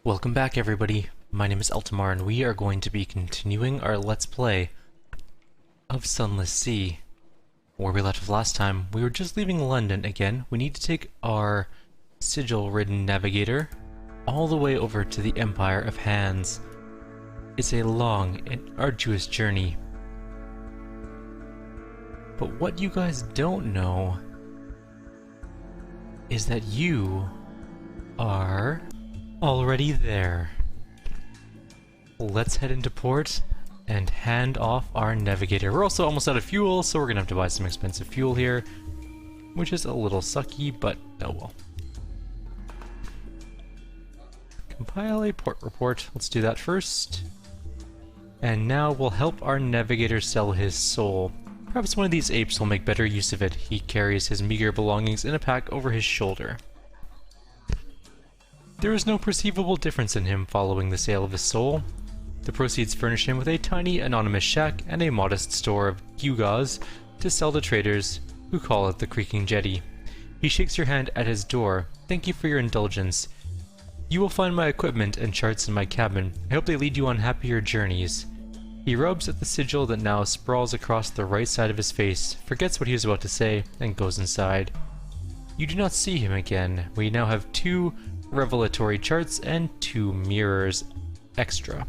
Welcome back everybody, my name is Eltimar and we are going to be continuing our Let's Play of Sunless Sea. Where we left off last time, we were just leaving London again. We need to take our sigil-ridden navigator all the way over to the Empire of Hands. It's a long and arduous journey. But what you guys don't know is that you are already there. Let's head into port and hand off our navigator. We're also almost out of fuel, so we're gonna have to buy some expensive fuel here, which is a little sucky, but oh well. Compile a port report. Let's do that first. And now we'll help our navigator sell his soul. Perhaps one of these apes will make better use of it. He carries his meager belongings in a pack over his shoulder. There is no perceivable difference in him following the sale of his soul. The proceeds furnish him with a tiny anonymous shack and a modest store of gewgaws to sell to traders who call it the creaking jetty. He shakes your hand at his door. Thank you for your indulgence. You will find my equipment and charts in my cabin. I hope they lead you on happier journeys. He rubs at the sigil that now sprawls across the right side of his face, forgets what he was about to say, and goes inside. You do not see him again. We now have 2 revelatory charts and 2 mirrors extra.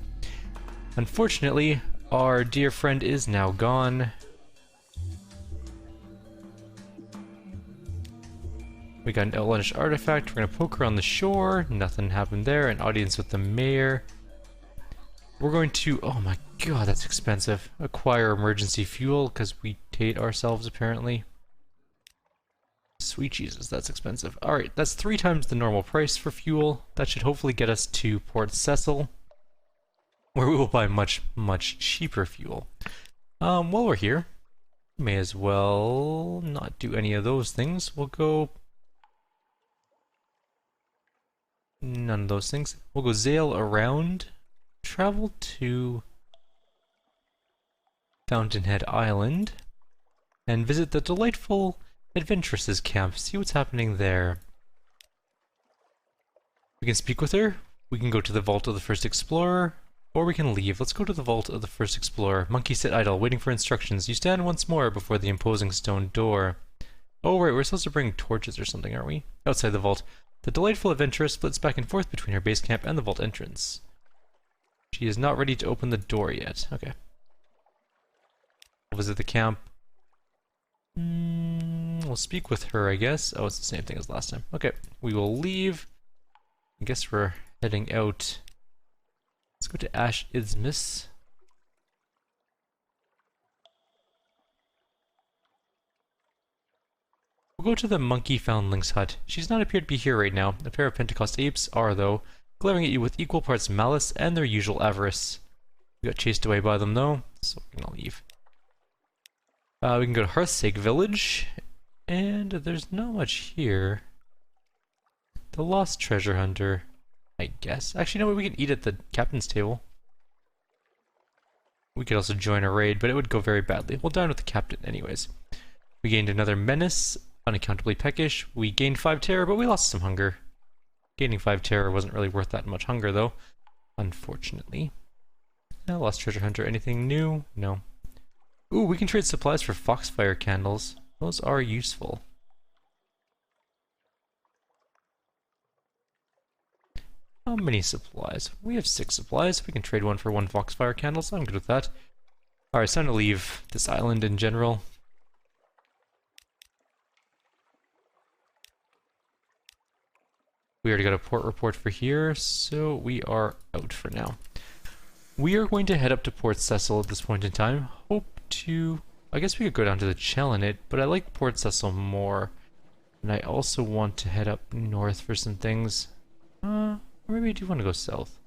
Unfortunately, our dear friend is now gone. We got an outlandish artifact. We're gonna poke around the shore. Nothing happened there. An audience with the mayor. We're going to, oh my god, that's expensive. Acquire emergency fuel because we hate ourselves apparently. Sweet Jesus, that's expensive. Alright, that's 3 times the normal price for fuel. That should hopefully get us to Port Cecil, where we will buy much cheaper fuel. While we're here, may as well not do any of those things. We'll go... none of those things. We'll go sail around, travel to Fountainhead Island, and visit the delightful Adventuress's camp, see what's happening there. We can speak with her, we can go to the Vault of the First Explorer, or we can leave. Let's go to the Vault of the First Explorer. Monkey sit idle, waiting for instructions. You stand once more before the imposing stone door. Oh right, we're supposed to bring torches or something, aren't we? Outside the vault, the delightful adventuress splits back and forth between her base camp and the vault entrance. She is not ready to open the door yet. Okay. We'll visit the camp. We'll speak with her, I guess. Oh, it's the same thing as last time. Okay, we will leave. I guess we're heading out. Let's go to Ash Isthmus. We'll go to the monkey foundling's hut. She does not appear to be here right now. A pair of Pentecost apes are, though, glaring at you with equal parts malice and their usual avarice. We got chased away by them, though, so we're gonna leave. We can go to Hearthsake Village, and there's not much here. The Lost Treasure Hunter, I guess. Actually, no, we can eat at the captain's table. We could also join a raid, but it would go very badly. We'll dine with the captain anyways. We gained another menace, unaccountably peckish. We gained 5 terror, but we lost some hunger. Gaining 5 terror wasn't really worth that much hunger, though, unfortunately. Lost Treasure Hunter, anything new? No. Ooh, we can trade supplies for foxfire candles. Those are useful. How many supplies? We have 6 supplies. We can trade 1 for 1 foxfire candle, so I'm good with that. Alright, it's time to leave this island in general. We already got a port report for here, so we are out for now. We are going to head up to Port Cecil at this point in time. Hope to... I guess we could go down to the Chelenate, but I like Port Cecil more. And I also want to head up north for some things. Or maybe I do want to go south.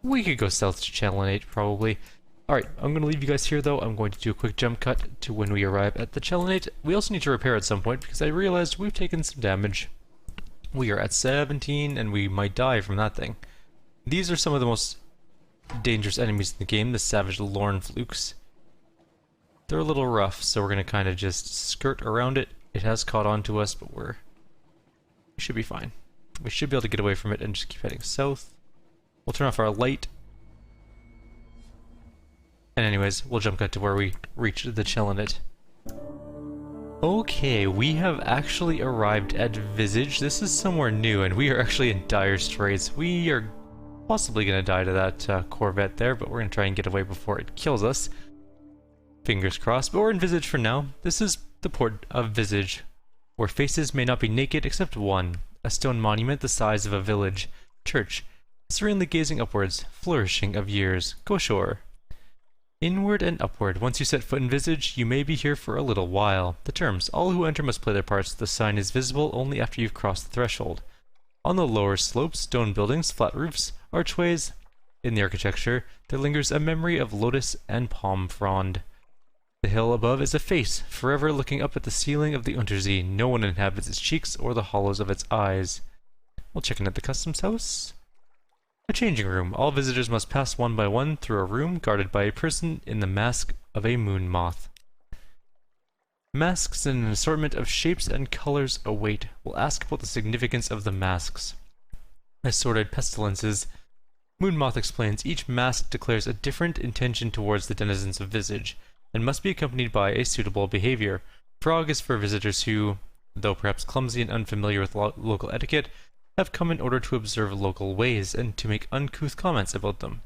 We could go south to Chelenate, probably. Alright, I'm going to leave you guys here though. I'm going to do a quick jump cut to when we arrive at the Chelenate. We also need to repair at some point because I realized we've taken some damage. We are at 17 and we might die from that thing. These are some of the most dangerous enemies in the game, the savage Lorn Flukes. They're a little rough, so we're gonna kind of just skirt around it. It has caught on to us, but we should be fine. We should be able to get away from it and just keep heading south. We'll turn off our light. And anyways, we'll jump cut to where we reached the Chillinit. Okay, we have actually arrived at Visage. This is somewhere new, and we are actually in dire straits. We are possibly going to die to that Corvette there, but we're going to try and get away before it kills us. Fingers crossed, but we're in Visage for now. This is the port of Visage, where faces may not be naked except one, a stone monument the size of a village church, serenely gazing upwards, flourishing of years. Go ashore. Inward and upward. Once you set foot in Visage, you may be here for a little while. The terms: all who enter must play their parts. The sign is visible only after you've crossed the threshold. On the lower slopes, stone buildings, flat roofs, archways. In the architecture, there lingers a memory of lotus and palm frond. The hill above is a face, forever looking up at the ceiling of the Untersee. No one inhabits its cheeks or the hollows of its eyes. We'll check in at the customs house. A changing room. All visitors must pass one by one through a room guarded by a person in the mask of a moon moth. Masks in an assortment of shapes and colors await. We'll ask about the significance of the masks. Assorted pestilences. Moon moth explains each mask declares a different intention towards the denizens of Visage, and must be accompanied by a suitable behavior. Frog is for visitors who, though perhaps clumsy and unfamiliar with local etiquette, have come in order to observe local ways and to make uncouth comments about them.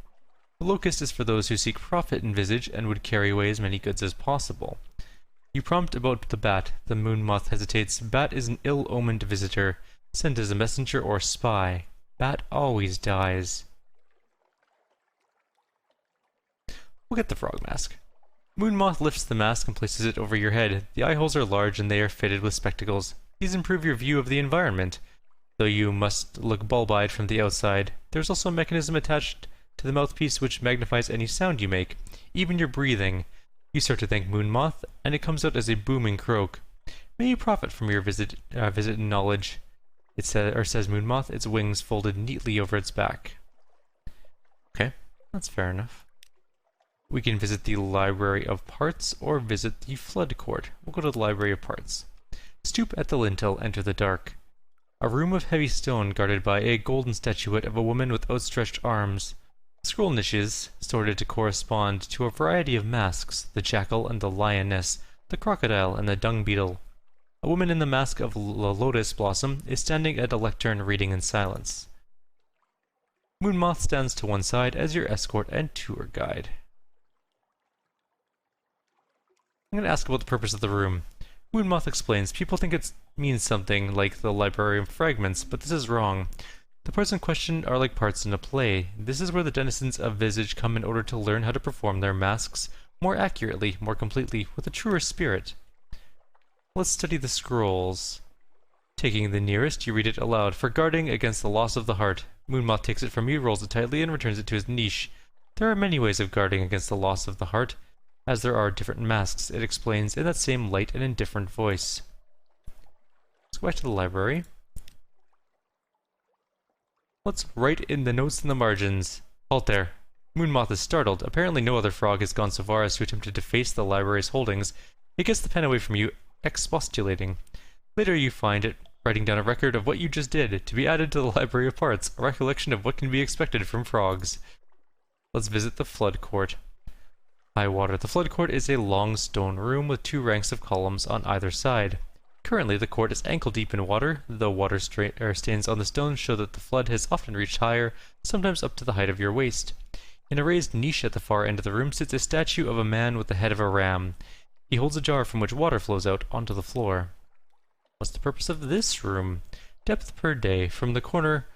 The locust is for those who seek profit in Visage and would carry away as many goods as possible. You prompt about the bat. The moon moth hesitates. Bat is an ill-omened visitor, sent as a messenger or spy. Bat always dies. We'll get the frog mask. Moon moth lifts the mask and places it over your head. The eye holes are large and they are fitted with spectacles. These improve your view of the environment, though you must look bulb-eyed from the outside. There's also a mechanism attached to the mouthpiece which magnifies any sound you make, even your breathing. You start to thank Moon Moth, and it comes out as a booming croak. May you profit from your visit and knowledge. It says Moon Moth, its wings folded neatly over its back. Okay, that's fair enough. We can visit the Library of Parts or visit the Flood Court. We'll go to the Library of Parts. Stoop at the lintel, enter the dark. A room of heavy stone guarded by a golden statuette of a woman with outstretched arms. Scroll niches, sorted to correspond to a variety of masks, the jackal and the lioness, the crocodile and the dung beetle. A woman in the mask of lotus blossom is standing at a lectern reading in silence. Moon Moth stands to one side as your escort and tour guide. I'm going to ask about the purpose of the room. Moon Moth explains, people think it means something like the Library of Fragments, but this is wrong. The parts in question are like parts in a play. This is where the denizens of Visage come in order to learn how to perform their masks more accurately, more completely, with a truer spirit. Let's study the scrolls. Taking the nearest, you read it aloud. For guarding against the loss of the heart. Moon Moth takes it from you, rolls it tightly, and returns it to his niche. There are many ways of guarding against the loss of the heart, as there are different masks, it explains in that same light and indifferent voice. Let's go back to the library. Let's write in the notes in the margins. Halt there. Moon Moth is startled. Apparently no other frog has gone so far as to attempt to deface the library's holdings. It gets the pen away from you, expostulating. Later you find it writing down a record of what you just did, to be added to the Library of Parts, a recollection of what can be expected from frogs. Let's visit the Flood Court. High water. The Flood Court is a long stone room with 2 ranks of columns on either side. Currently, the court is ankle-deep in water, though water stains on the stones show that the flood has often reached higher, sometimes up to the height of your waist. In a raised niche at the far end of the room sits a statue of a man with the head of a ram. He holds a jar from which water flows out onto the floor. What's the purpose of this room? Depth per day. From the corner,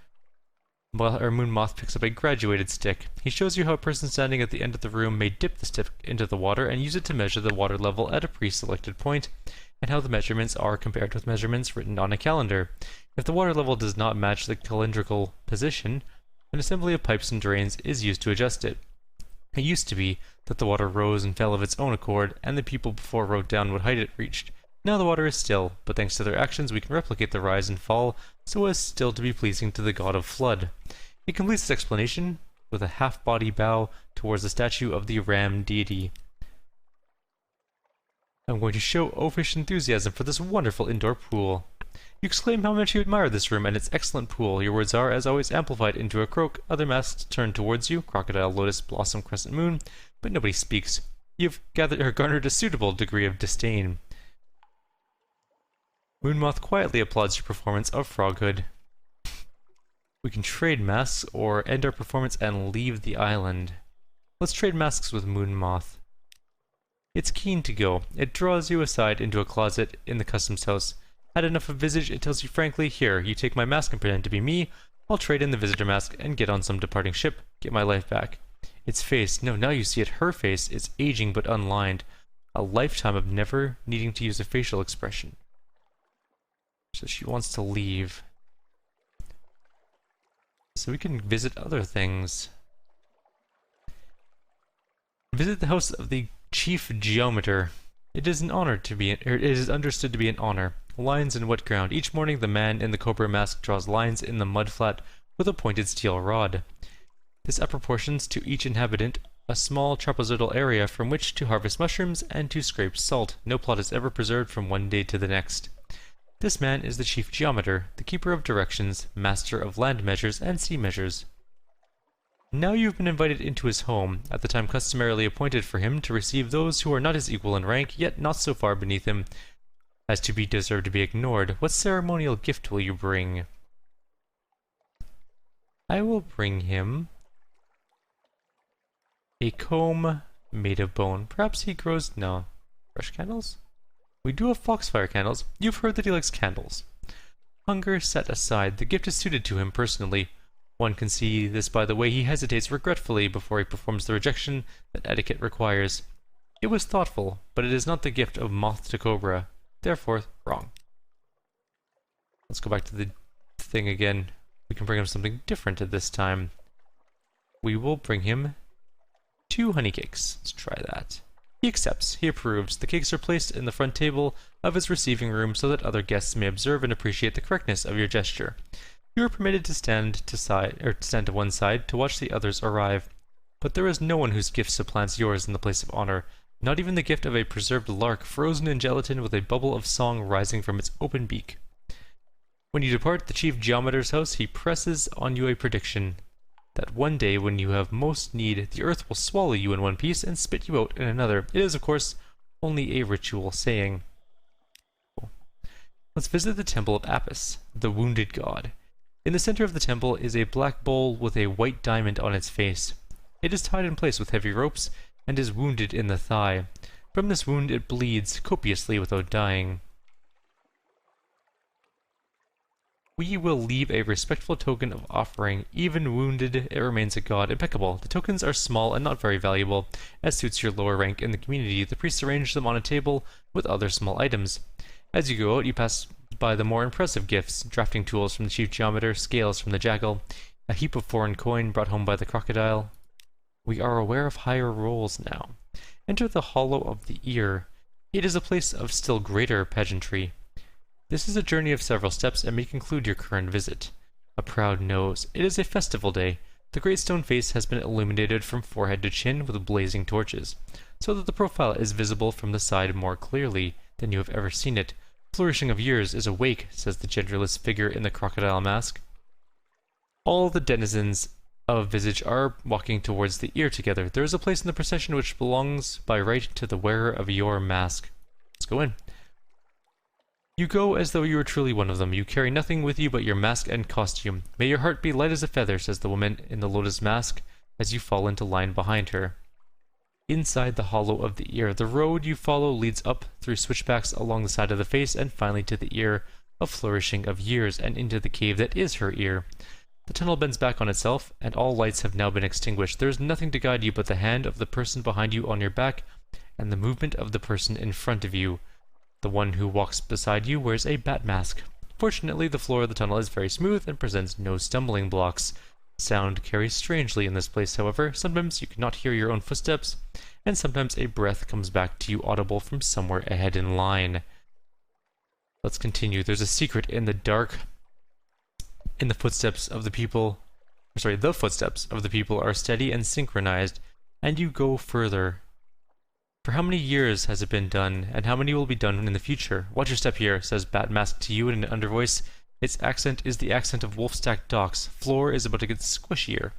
Moon Moth picks up a graduated stick. He shows you how a person standing at the end of the room may dip the stick into the water and use it to measure the water level at a pre-selected point, and how the measurements are compared with measurements written on a calendar. If the water level does not match the calendrical position, an assembly of pipes and drains is used to adjust it. It used to be that the water rose and fell of its own accord, and the people before wrote down what height it reached. Now the water is still, but thanks to their actions we can replicate the rise and fall so as still to be pleasing to the god of flood. It completes its explanation with a half-body bow towards the statue of the ram deity. I'm going to show oafish enthusiasm for this wonderful indoor pool. You exclaim how much you admire this room and its excellent pool. Your words are, as always, amplified into a croak. Other masks turn towards you, crocodile, lotus, blossom, crescent moon, but nobody speaks. You've garnered a suitable degree of disdain. Moonmoth quietly applauds your performance of Froghood. We can trade masks or end our performance and leave the island. Let's trade masks with Moonmoth. It's keen to go. It draws you aside into a closet in the customs house. Had enough of Visage, it tells you frankly, here, you take my mask and pretend to be me, I'll trade in the visitor mask and get on some departing ship, get my life back. Its face, no, now you see it, her face, is aging but unlined. A lifetime of never needing to use a facial expression. So she wants to leave. So we can visit other things. Visit the house of the Chief Geometer. It is an honor to be, it is understood to be an honor. Lines in wet ground. Each morning the man in the cobra mask draws lines in the mud flat with a pointed steel rod. This apportions to each inhabitant a small trapezoidal area from which to harvest mushrooms and to scrape salt. No plot is ever preserved from one day to the next. This man is the Chief Geometer, the keeper of directions, master of land measures and sea measures. Now you have been invited into his home, at the time customarily appointed for him to receive those who are not his equal in rank, yet not so far beneath him as to be deserved to be ignored. What ceremonial gift will you bring? I will bring him a comb made of bone. Perhaps he grows... no. Brush candles? We do have foxfire candles. You've heard that he likes candles. Hunger set aside, the gift is suited to him personally. One can see this by the way he hesitates regretfully before he performs the rejection that etiquette requires. It was thoughtful, but it is not the gift of moth to cobra. Therefore, wrong. Let's go back to the thing again. We can bring him something different at this time. We will bring him 2 honey cakes. Let's try that. He accepts. He approves. The cakes are placed in the front table of his receiving room so that other guests may observe and appreciate the correctness of your gesture. You are permitted to stand to one side to watch the others arrive, but there is no one whose gift supplants yours in the place of honor. Not even the gift of a preserved lark frozen in gelatin with a bubble of song rising from its open beak. When you depart the Chief Geometer's house, he presses on you a prediction that one day when you have most need, the earth will swallow you in one piece and spit you out in another. It is, of course, only a ritual saying. Let's visit the Temple of Apis, the wounded god. In the center of the temple is a black bowl with a white diamond on its face. It is tied in place with heavy ropes and is wounded in the thigh. From this wound it bleeds copiously without dying. We will leave a respectful token of offering. Even wounded, it remains a god. Impeccable. The tokens are small and not very valuable. As suits your lower rank in the community, the priests arrange them on a table with other small items. As you go out, you pass by the more impressive gifts, drafting tools from the Chief Geometer, scales from the jackal, a heap of foreign coin brought home by the crocodile. We are aware of higher roles now. Enter the hollow of the ear. It is a place of still greater pageantry. This is a journey of several steps and may conclude your current visit. A proud nose. It is a festival day. The great stone face has been illuminated from forehead to chin with blazing torches, so that the profile is visible from the side more clearly than you have ever seen it. Flourishing of Years is awake, says the genderless figure in the crocodile mask. All the denizens of Visage are walking towards the ear together. There is a place in the procession which belongs by right to the wearer of your mask. Let's go in. You go as though you were truly one of them. You carry nothing with you but your mask and costume. May your heart be light as a feather, says the woman in the lotus mask as you fall into line behind her. Inside the hollow of the ear, the road you follow leads up through switchbacks along the side of the face and finally to the ear of Flourishing of Years and into the cave that is her ear. The tunnel bends back on itself, and all lights have now been extinguished. There is nothing to guide you but the hand of the person behind you on your back and the movement of the person in front of you. The one who walks beside you wears a bat mask. Fortunately, the floor of the tunnel is very smooth and presents no stumbling blocks. Sound carries strangely in this place, however. Sometimes you cannot hear your own footsteps, and sometimes a breath comes back to you audible from somewhere ahead in line. Let's continue. There's a secret in the dark. The footsteps of the people are steady and synchronized, and you go further. For how many years has it been done, and how many will be done in the future? Watch your step here, says Bat Mask to you in an undervoice. Its accent is the accent of Wolfstack docks. Floor is about to get squishier.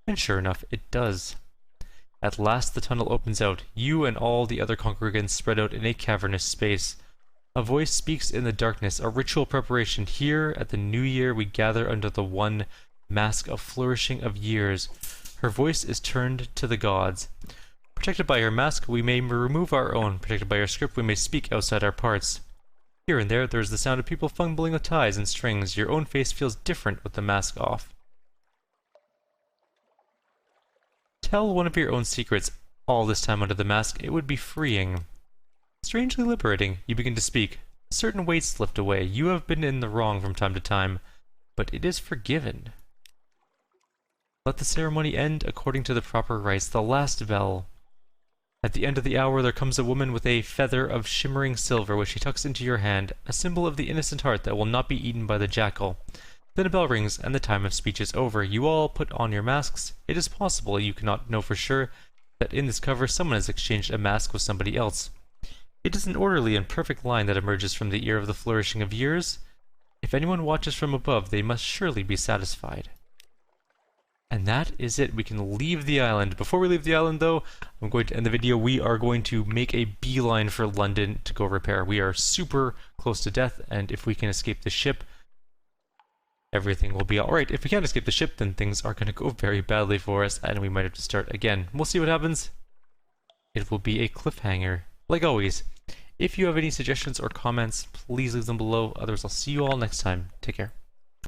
And sure enough, it does. At last the tunnel opens out. You and all the other congregants spread out in a cavernous space. A voice speaks in the darkness, a ritual preparation. Here, at the new year, we gather under the one mask of Flourishing of Years. Her voice is turned to the gods. Protected by her mask, we may remove our own. Protected by her script, we may speak outside our parts. Here and there is the sound of people fumbling with ties and strings. Your own face feels different with the mask off. Tell one of your own secrets all this time under the mask. It would be freeing. Strangely liberating. You begin to speak. Certain weights lift away. You have been in the wrong from time to time, but it is forgiven. Let the ceremony end according to the proper rites. The last bell. At the end of the hour there comes a woman with a feather of shimmering silver which she tucks into your hand, a symbol of the innocent heart that will not be eaten by the jackal. Then a bell rings and the time of speech is over. You all put on your masks. It is possible, you cannot know for sure, that in this cover someone has exchanged a mask with somebody else. It is an orderly and perfect line that emerges from the ear of the Flourishing of Years. If anyone watches from above, they must surely be satisfied. And that is it. We can leave the island. Before we leave the island, though, I'm going to end the video. We are going to make a beeline for London to go repair. We are super close to death, and if we can escape the ship, everything will be alright. If we can't escape the ship, then things are going to go very badly for us, and we might have to start again. We'll see what happens. It will be a cliffhanger, like always. If you have any suggestions or comments, please leave them below. Otherwise, I'll see you all next time. Take care.